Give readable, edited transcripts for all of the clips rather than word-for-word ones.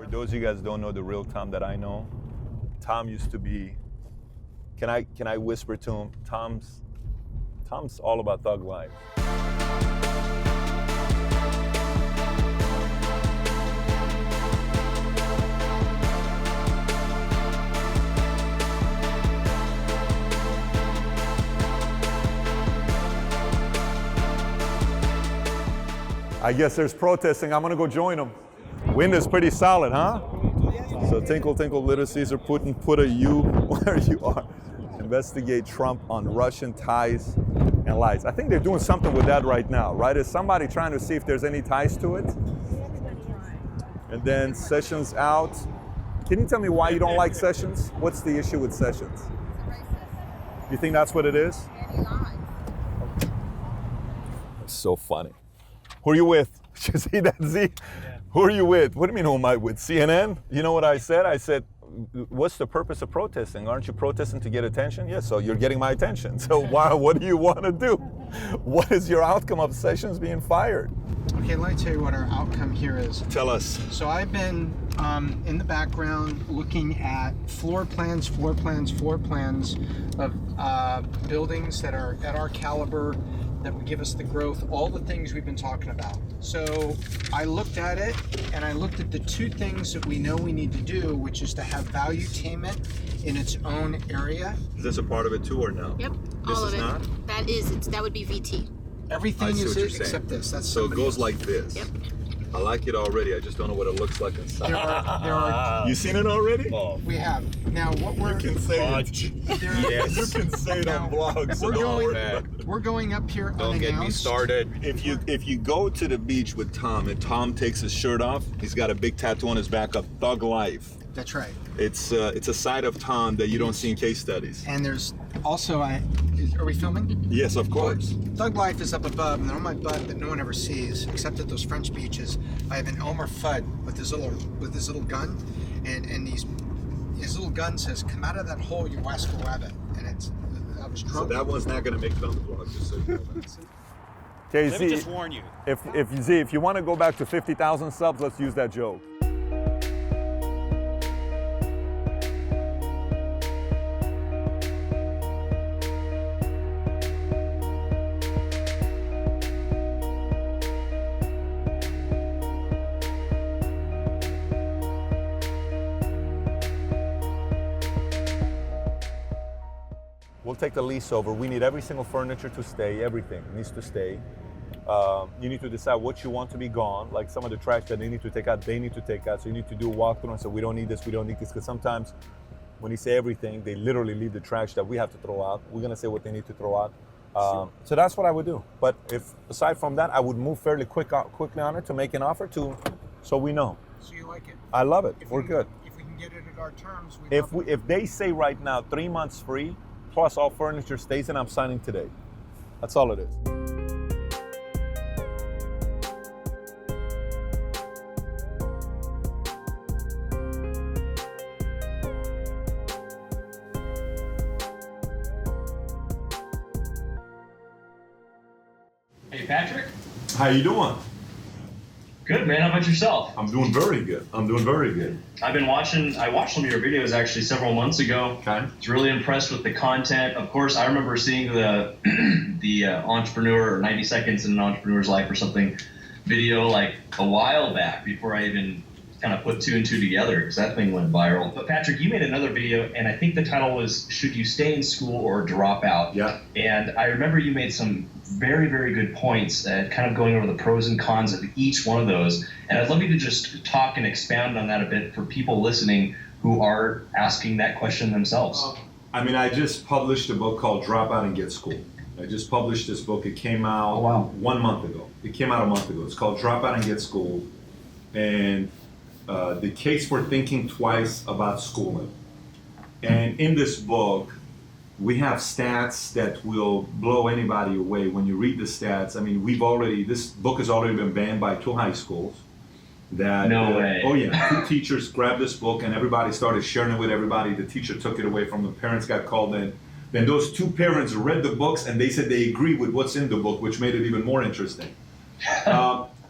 For those of you guys who don't know the real Tom that I know, Tom used to be, can I whisper to him? Tom's all about thug life. I guess there's protesting. I'm gonna go join them. Wind is pretty solid, huh? So tinkle, tinkle, little Caesar, put a U where you are. Investigate Trump on Russian ties and lies. I think they're doing something with that right now, right? Is somebody trying to see if there's any ties to it? And then Sessions out. Can you tell me why you don't like Sessions? What's the issue with Sessions? You think that's what it is? That's so funny. Who are you with? You see that, Z? Yeah. Who are you with? What do you mean, who am I with? CNN? You know what I said? I said, what's the purpose of protesting? Aren't you protesting to get attention? Yes, so you're getting my attention. So what do you want to do? What is your outcome of Sessions being fired? Okay, let me tell you what our outcome here is. Tell us. So I've been in the background looking at floor plans of buildings that are at our caliber, that would give us the growth, all the things we've been talking about. So I looked at it, and I looked at the two things that we know we need to do, which is to have valuetainment in its own area. Is this a part of it too, or no? Yep, this all of is it. Not? That would be VT. Everything is it except this. That's so it goes else. like this. Yep. I like it already. I just don't know what it looks like inside. There are. You seen it already? Oh. We have. Now what we're. You can say it. Yes. You can say it on blogs. So We're going up here Don't unannounced. get me started. If you go to the beach with Tom and Tom takes his shirt off, he's got a big tattoo on his back of Thug Life. That's right. It's a side of Tom that you don't see in case studies. And there's also are we filming? Yes, of course. Thug Life is up above, and they're on my butt that no one ever sees, except at those French beaches. I have an Elmer Fudd with his little gun, and his little gun says, "Come out of that hole, you rascal rabbit." And I was drunk. So that one's not gonna make it on the vlog, just so you know. Let me KZ, just warn you. if you want to go back to 50,000 subs, let's use that joke. We'll take the lease over. We need every single furniture to stay. Everything needs to stay. You need to decide what you want to be gone. Like some of the trash that they need to take out, they need to take out. So you need to do a walkthrough and say, we don't need this, we don't need this. Because sometimes when you say everything, they literally leave the trash that we have to throw out. We're going to say what they need to throw out. So that's what I would do. But if aside from that, I would move fairly quickly on it to make an offer so we know. So you like it? I love it. We're good. If we can get it at our terms, If they say right now 3 months free, plus all furniture stays, and I'm signing today. That's all it is. Hey, Patrick. How you doing? Good, man. How about yourself? I'm doing very good. I watched some of your videos actually several months ago. Okay. I was really impressed with the content. Of course, I remember seeing the entrepreneur, or 90 seconds in an entrepreneur's life or something video like a while back before I even kind of put two and two together, because that thing went viral. But Patrick, you made another video, and I think the title was "Should You Stay in School or Drop Out?" Yeah. And I remember you made some very, very good points, kind of going over the pros and cons of each one of those. And I'd love you to just talk and expound on that a bit for people listening who are asking that question themselves. I just published a book called Drop Out and Get School. I just published this book. It came out 1 month ago. It's called Drop Out and Get School. And the case for thinking twice about schooling. And in this book, we have stats that will blow anybody away when you read the stats. This book has already been banned by 2 high schools. No way. Oh yeah, 2 teachers grabbed this book and everybody started sharing it with everybody. The teacher took it away from them. Parents got called in. Then those 2 parents read the books and they said they agree with what's in the book, which made it even more interesting.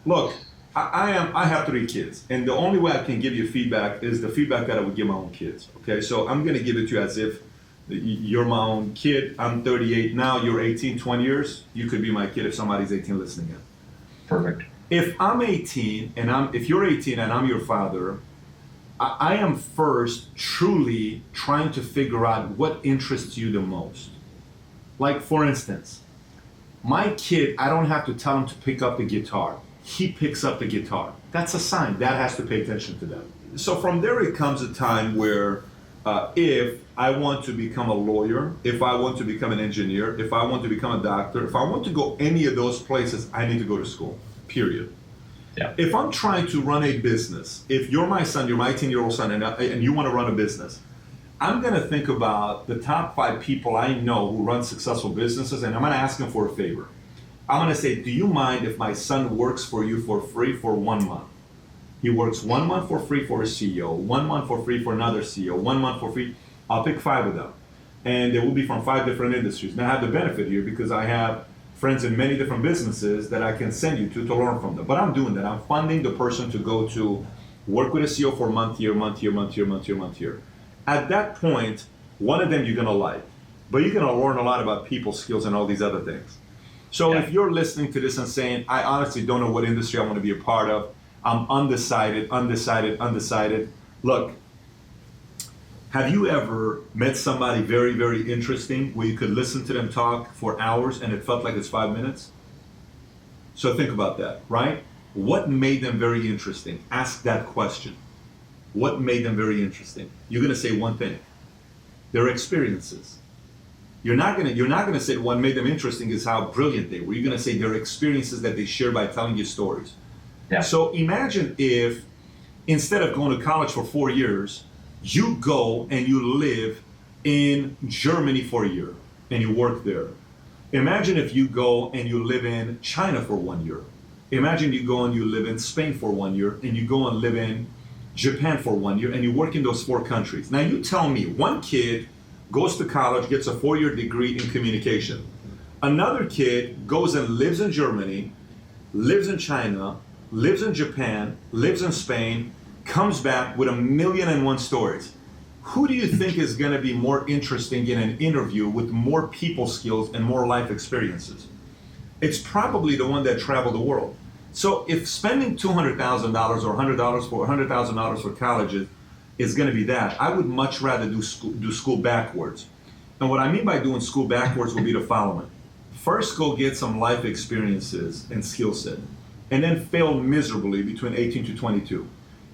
Look, I have 3 kids, and the only way I can give you feedback is the feedback that I would give my own kids. Okay, so I'm gonna give it to you as if you're my own kid. I'm 38 now. You're 18, 20 years. You could be my kid if somebody's 18 listening in. Perfect. If I'm 18 and if you're 18 and I'm your father, I am first truly trying to figure out what interests you the most. Like, for instance, my kid, I don't have to tell him to pick up the guitar. He picks up the guitar. That's a sign. Dad has to pay attention to that. So from there it comes a time where if I want to become a lawyer, if I want to become an engineer, if I want to become a doctor, if I want to go any of those places, I need to go to school, period. Yeah. If I'm trying to run a business, if you're my son, you're my 18-year-old son, and you want to run a business, I'm going to think about the top 5 people I know who run successful businesses, and I'm going to ask them for a favor. I'm going to say, do you mind if my son works for you for free for 1 month? He works 1 month for free for a CEO, 1 month for free for another CEO, 1 month for free. I'll pick 5 of them. And they will be from 5 different industries. Now I have the benefit here because I have friends in many different businesses that I can send you to learn from them. But I'm doing that. I'm funding the person to go to work with a CEO for a month here, month here, month here, month here, month here. At that point, one of them you're gonna like, but you're gonna learn a lot about people skills and all these other things. So if you're listening to this and saying, I honestly don't know what industry I want to be a part of, I'm undecided. Look, have you ever met somebody very, very interesting where you could listen to them talk for hours and it felt like it's 5 minutes? So think about that, right? What made them very interesting? Ask that question. What made them very interesting? You're gonna say one thing: their experiences. You're not gonna say what made them interesting is how brilliant they were. You're gonna say their experiences that they share by telling you stories. Yeah. So imagine if instead of going to college for 4 years, you go and you live in Germany for a year and you work there. Imagine if you go and you live in China for 1 year. Imagine you go and you live in Spain for 1 year and you go and live in Japan for 1 year and you work in those 4 countries. Now you tell me, one kid goes to college, gets a 4-year degree in communication. Another kid goes and lives in Germany, lives in China, lives in Japan, lives in Spain, comes back with 1,000,001 stories. Who do you think is going to be more interesting in an interview with more people skills and more life experiences? It's probably the one that traveled the world. So if spending $200,000 or $100,000 for colleges is going to be that, I would much rather do school backwards. And what I mean by doing school backwards would be the following. First, go get some life experiences and skill set, and then fail miserably between 18 to 22.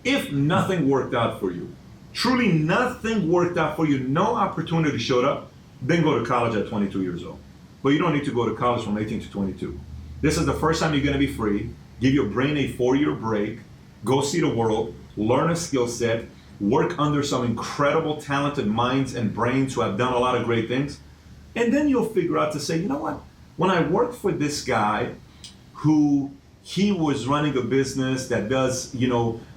If nothing worked out for you, truly nothing worked out for you, no opportunity showed up, then go to college at 22 years old. But you don't need to go to college from 18 to 22. This is the first time you're going to be free. Give your brain a 4-year break, go see the world, learn a skill set, work under some incredible talented minds and brains who have done a lot of great things. And then you'll figure out to say, you know what? When I worked for this guy who he was running a business that does,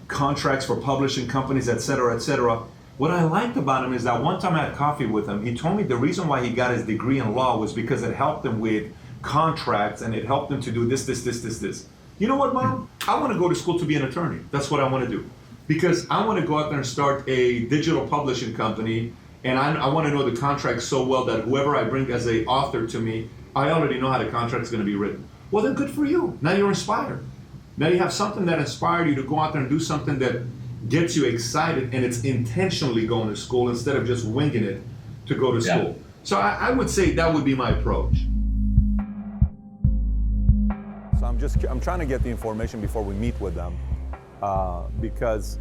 contracts for publishing companies, et cetera, what I liked about him is that one time I had coffee with him, he told me the reason why he got his degree in law was because it helped him with contracts and it helped him to do this. You know what, Mom? I want to go to school to be an attorney. That's what I want to do. Because I want to go out there and start a digital publishing company, and I want to know the contracts so well that whoever I bring as an author to me, I already know how the contract's going to be written. Well, then good for you. Now you're inspired. Now you have something that inspired you to go out there and do something that gets you excited, and it's intentionally going to school instead of just winging it to go to school. So I would say that would be my approach. So I'm trying to get the information before we meet with them, because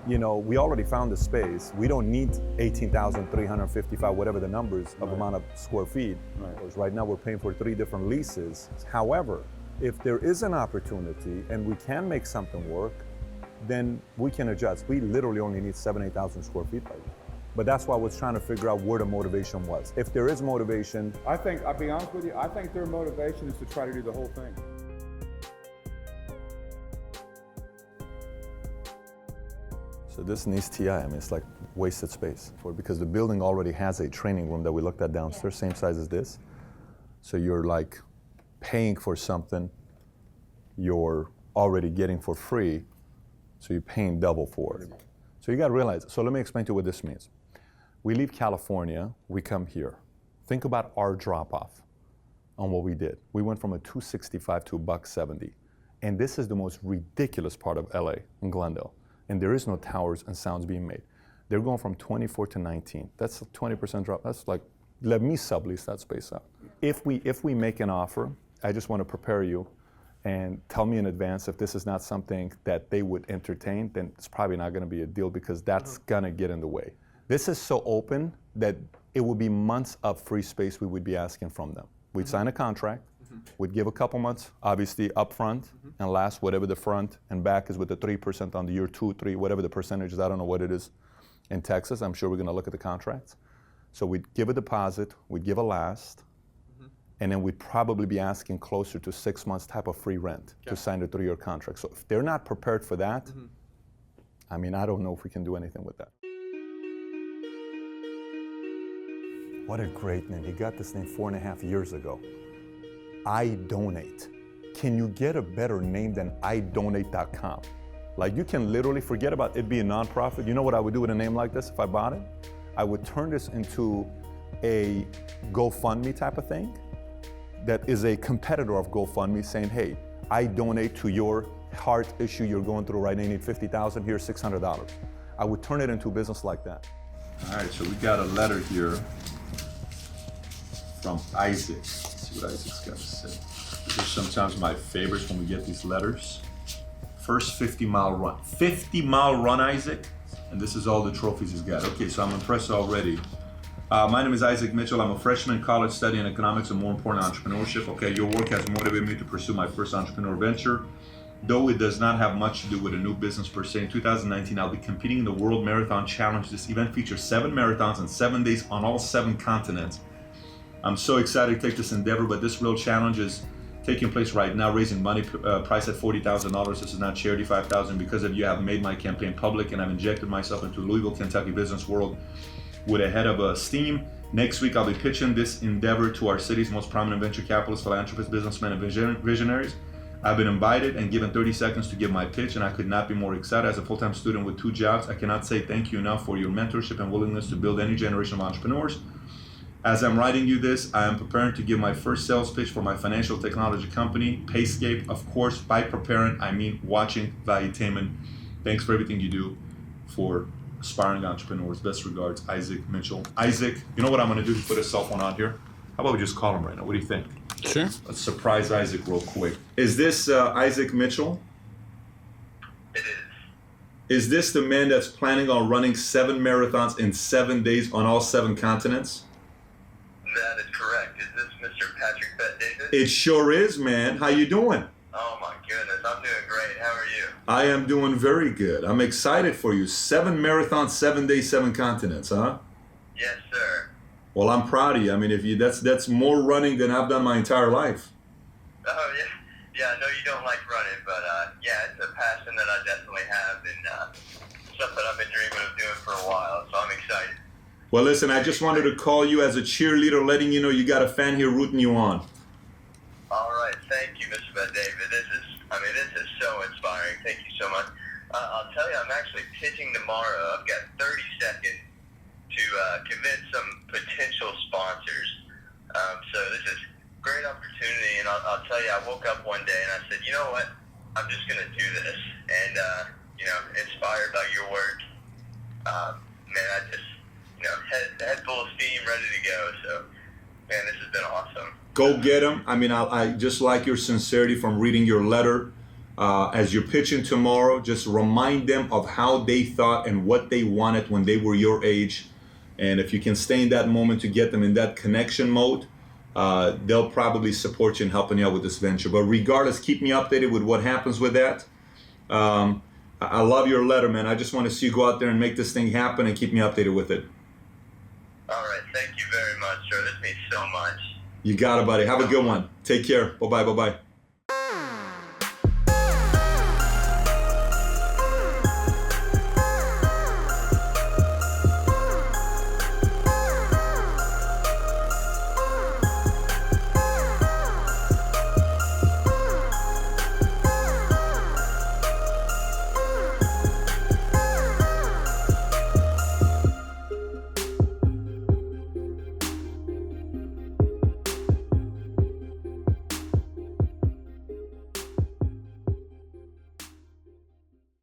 we already found the space. We don't need 18,355, whatever the numbers of amount of square feet. Because right now we're paying for 3 different leases. However, if there is an opportunity and we can make something work, then we can adjust. We literally only need 8,000 square feet right now. But that's why I was trying to figure out where the motivation was. If there is motivation. I'll be honest with you, I think their motivation is to try to do the whole thing. So this needs TI, it's like wasted space because the building already has a training room that we looked at downstairs, same size as this. So you're like paying for something you're already getting for free, so you're paying double for it. So you got to realize, so let me explain to you what this means. We leave California, we come here. Think about our drop-off on what we did. We went from a $265 to a $170. And this is the most ridiculous part of LA, in Glendale. And there is no towers and sounds being made. They're going from 24 to 19. That's a 20% drop. That's like, let me sublease that space out. If we make an offer, I just want to prepare you and tell me in advance if this is not something that they would entertain, then it's probably not going to be a deal because that's going to get in the way. This is so open that it would be months of free space we would be asking from them. We'd sign a contract, we'd give a couple months, obviously upfront, and last whatever the front and back is with the 3% on the year 2, 3, whatever the percentage is, I don't know what it is in Texas. I'm sure we're going to look at the contracts. So we'd give a deposit, we'd give a last, and then we'd probably be asking closer to 6 months type of free rent to sign the 3-year contract. So if they're not prepared for that, I mean, I don't know if we can do anything with that. What a great name. He got this name 4.5 years ago. I Donate. Can you get a better name than idonate.com? Like, you can literally forget about it being nonprofit. You know what I would do with a name like this if I bought it? I would turn this into a GoFundMe type of thing that is a competitor of GoFundMe saying, hey, I donate to your heart issue you're going through right now. You need $50,000, here's $600. I would turn it into a business like that. All right, so we got a letter here from Isaac. Let's see what Isaac's got to say. These are sometimes my favorites when we get these letters. First 50-mile run. 50-mile run, Isaac? And this is all the trophies he's got. Okay, so I'm impressed already. My name is Isaac Mitchell. I'm a freshman in college studying economics and more important, entrepreneurship. Okay, your work has motivated me to pursue my first entrepreneur venture. Though it does not have much to do with a new business per se, in 2019, I'll be competing in the World Marathon Challenge. This event features 7 marathons in 7 days on all 7 continents. I'm so excited to take this endeavor, but this real challenge is taking place right now, raising money, priced at $40,000. This is not charity, $5,000. Because of you, I've made my campaign public and I've injected myself into Louisville, Kentucky business world with a head of steam. Next week, I'll be pitching this endeavor to our city's most prominent venture capitalists, philanthropists, businessmen, and visionaries. I've been invited and given 30 seconds to give my pitch, and I could not be more excited. As a full-time student with 2 jobs, I cannot say thank you enough for your mentorship and willingness to build any generation of entrepreneurs. As I'm writing you this, I am preparing to give my first sales pitch for my financial technology company, Payscape. Of course, by preparing, I mean watching Valuetainment. Thanks for everything you do for aspiring entrepreneurs. Best regards, Isaac Mitchell. Isaac, you know what I'm going to do to put his cell phone on here? How about we just call him right now? What do you think? Sure. Let's surprise Isaac real quick. Is this Isaac Mitchell? It is. Is this the man that's planning on running 7 marathons in 7 days on all 7 continents? That is correct. Is this Mr. Patrick Bet-David? It sure is, man. How you doing? Oh my goodness, I'm doing great. How are you? I am doing very good. I'm excited for you. 7 marathons, 7 days, 7 continents, huh? Yes, sir. Well, I'm proud of you. I mean, if you that's more running than I've done my entire life. Oh yeah, yeah. I know you don't like running, but yeah, it's a passion that I definitely have, and something I've been dreaming of doing for a while. So I'm excited. Well, listen, I just wanted to call you as a cheerleader, letting you know you got a fan here rooting you on. All right, thank you, Mr. Bet-David. This is so inspiring. Thank you so much. I'll tell you, I'm actually pitching tomorrow. I've got 30 seconds to convince some potential sponsors. So this is a great opportunity, and I'll tell you, I woke up one day and I said, you know what, I'm just going to do this. And, inspired by your work, man, I just, head full of steam, ready to go. So, man, this has been awesome. Go get them. I mean, I just like your sincerity from reading your letter. As you're pitching tomorrow, just remind them of how they thought and what they wanted when they were your age. And if you can stay in that moment to get them in that connection mode, they'll probably support you in helping you out with this venture. But regardless, keep me updated with what happens with that. I love your letter, man. I just want to see you go out there and make this thing happen and keep me updated with it. All right. Thank you very much, sir. This means so much. You got it, buddy. Have a good one. Take care. Bye-bye. Bye-bye.